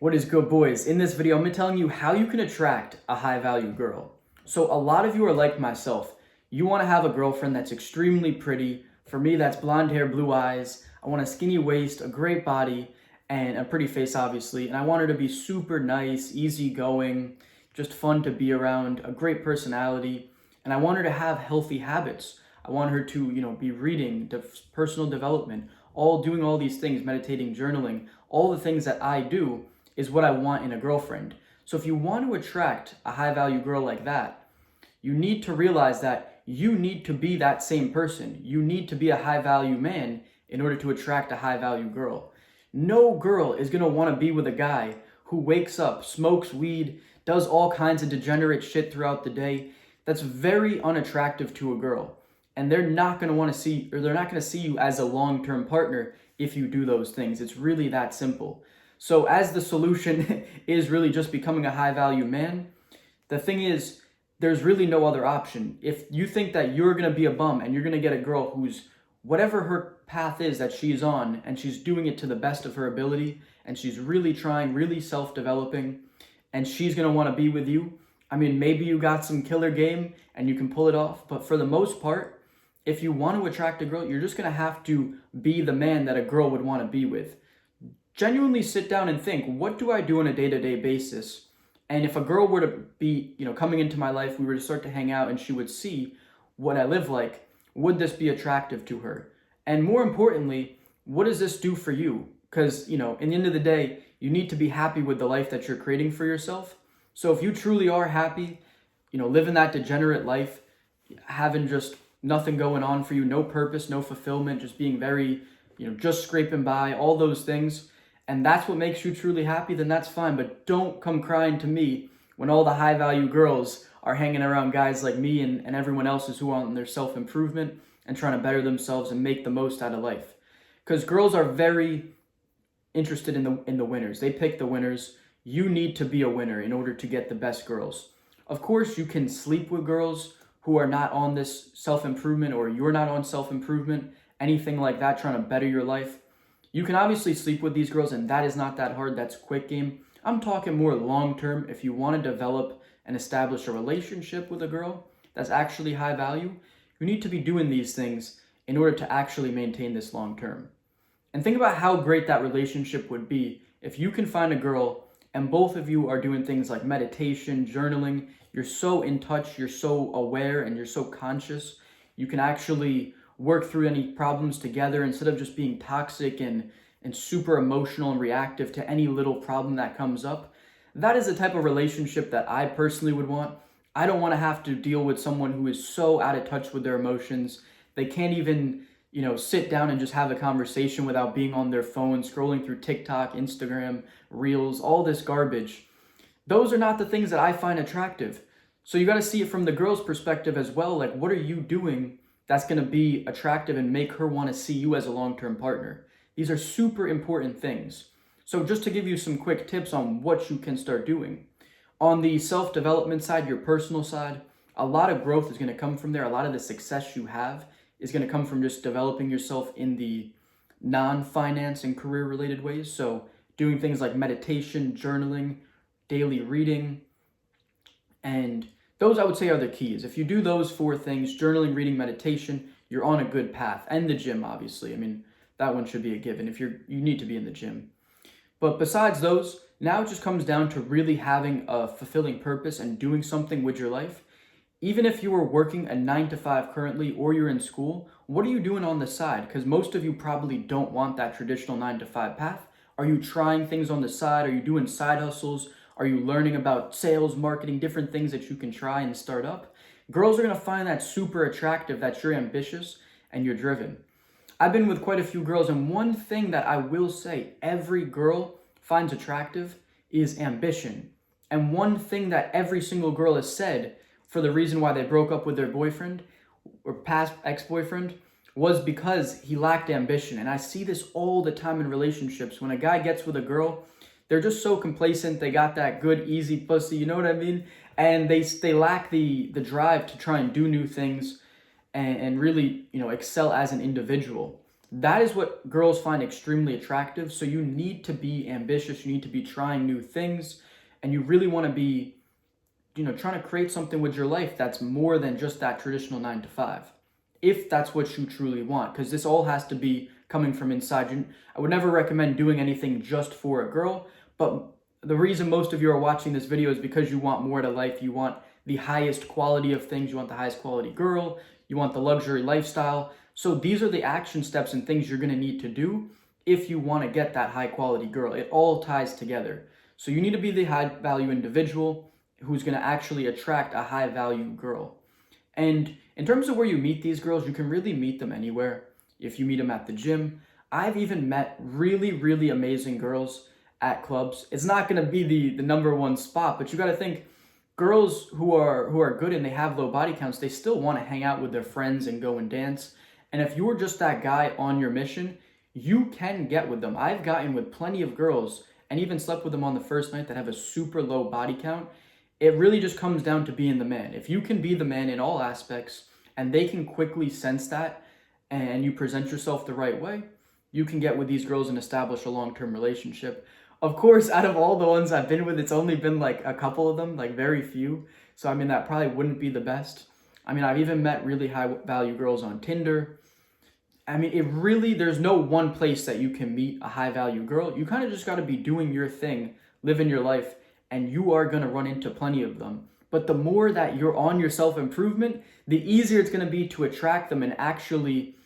What is good, boys? In this video, I'm telling you how you can attract a high value girl. So a lot of you are like myself. You want to have a girlfriend that's extremely pretty. For me, that's blonde hair, blue eyes. I want a skinny waist, a great body, and a pretty face, obviously. And I want her to be super nice, easygoing, just fun to be around, a great personality. And I want her to have healthy habits. I want her to, be reading, personal development, all doing all these things, meditating, journaling, all the things that I do is what I want in a girlfriend. So if you want to attract a high value girl like that, you need to realize that you need to be that same person. You need to be a high value man in order to attract a high value girl. No girl is going to want to be with a guy who wakes up, smokes weed, does all kinds of degenerate shit throughout the day. That's very unattractive to a girl. And they're not going to want to see, or they're not going to see you as a long term partner if you do those things. It's really that simple. So, as the solution is really just becoming a high value man, the thing is, there's really no other option. If you think that you're going to be a bum and you're going to get a girl who's whatever her path is that she's on and she's doing it to the best of her ability and she's really trying, really self developing, and she's going to want to be with you, I mean, maybe you got some killer game and you can pull it off, but for the most part, if you want to attract a girl, you're just going to have to be the man that a girl would want to be with. Genuinely sit down and think, what do I do on a day-to-day basis? And if a girl were to be, coming into my life, we were to start to hang out and she would see what I live like, would this be attractive to her? And more importantly, what does this do for you? Because, in the end of the day, you need to be happy with the life that you're creating for yourself. So if you truly are happy, living that degenerate life, having just nothing going on for you, no purpose, no fulfillment, just being very, just scraping by, all those things, and that's what makes you truly happy, then that's fine. But don't come crying to me when all the high value girls are hanging around guys like me and everyone else's who are on their self improvement and trying to better themselves and make the most out of life. Because girls are very interested in the winners. They pick the winners. You need to be a winner in order to get the best girls. Of course, you can sleep with girls who are not on this self improvement, or you're not on self improvement, anything like that, trying to better your life. You can obviously sleep with these girls, and that is not that hard. That's quick game. I'm talking more long term. If you want to develop and establish a relationship with a girl that's actually high value, you need to be doing these things in order to actually maintain this long term. And think about how great that relationship would be if you can find a girl and both of you are doing things like meditation, journaling. You're so in touch, you're so aware, and you're so conscious. You can actually work through any problems together instead of just being toxic and super emotional and reactive to any little problem that comes up. That is the type of relationship that I personally would want. I don't want to have to deal with someone who is so out of touch with their emotions. They can't even, sit down and just have a conversation without being on their phone, scrolling through TikTok, Instagram, Reels, all this garbage. Those are not the things that I find attractive. So you got to see it from the girl's perspective as well. Like, what are you doing that's going to be attractive and make her want to see you as a long-term partner? These are super important things. So just to give you some quick tips on what you can start doing. On the self-development side, your personal side, a lot of growth is going to come from there. A lot of the success you have is going to come from just developing yourself in the non-finance and career-related ways. So doing things like meditation, journaling, daily reading, and those I would say are the keys. If you do those four things, journaling, reading, meditation, you're on a good path. And the gym, obviously. I mean, that one should be a given. You need to be in the gym. But besides those, now it just comes down to really having a fulfilling purpose and doing something with your life. Even if you are working a 9 to 5 currently, or you're in school, what are you doing on the side? Because most of you probably don't want that traditional 9 to 5 path. Are you trying things on the side? Are you doing side hustles? Are you learning about sales, marketing, different things that you can try and start up? Girls are going to find that super attractive, that you're ambitious and you're driven. I've been with quite a few girls, and one thing that I will say every girl finds attractive is ambition. And one thing that every single girl has said for the reason why they broke up with their boyfriend or past ex-boyfriend was because he lacked ambition. And I see this all the time in relationships. When a guy gets with a girl, they're just so complacent. They got that good, easy pussy, you know what I mean? And they lack the drive to try and do new things and really, excel as an individual. That is what girls find extremely attractive. So you need to be ambitious, you need to be trying new things, and you really want to be, trying to create something with your life that's more than just that traditional 9 to 5. If that's what you truly want, because this all has to be coming from inside you. I would never recommend doing anything just for a girl, but the reason most of you are watching this video is because you want more to life. You want the highest quality of things. You want the highest quality girl. You want the luxury lifestyle. So these are the action steps and things you're going to need to do if you want to get that high quality girl. It all ties together. So you need to be the high value individual who's going to actually attract a high value girl. And in terms of where you meet these girls, you can really meet them anywhere. If you meet them at the gym, I've even met really, really amazing girls at clubs. It's not going to be the number one spot, but you got to think, girls who are good and they have low body counts, they still want to hang out with their friends and go and dance. And if you're just that guy on your mission, you can get with them. I've gotten with plenty of girls and even slept with them on the first night that have a super low body count. It really just comes down to being the man. If you can be the man in all aspects and they can quickly sense that and you present yourself the right way, you can get with these girls and establish a long-term relationship. Of course, out of all the ones I've been with, it's only been like a couple of them, like very few. So, I mean, that probably wouldn't be the best. I mean, I've even met really high value girls on Tinder. I mean, there's no one place that you can meet a high value girl. You kind of just got to be doing your thing, living your life, and you are going to run into plenty of them. But the more that you're on your self-improvement, the easier it's going to be to attract them and actually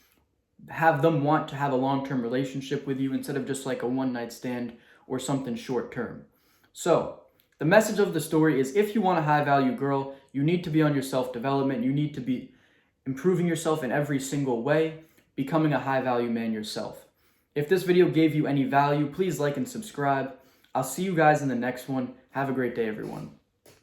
have them want to have a long-term relationship with you instead of just like a one-night stand or something short-term. So the message of the story is, if you want a high-value girl, you need to be on your self-development. You need to be improving yourself in every single way, becoming a high-value man yourself. If this video gave you any value, please like and subscribe. I'll see you guys in the next one. Have a great day, everyone.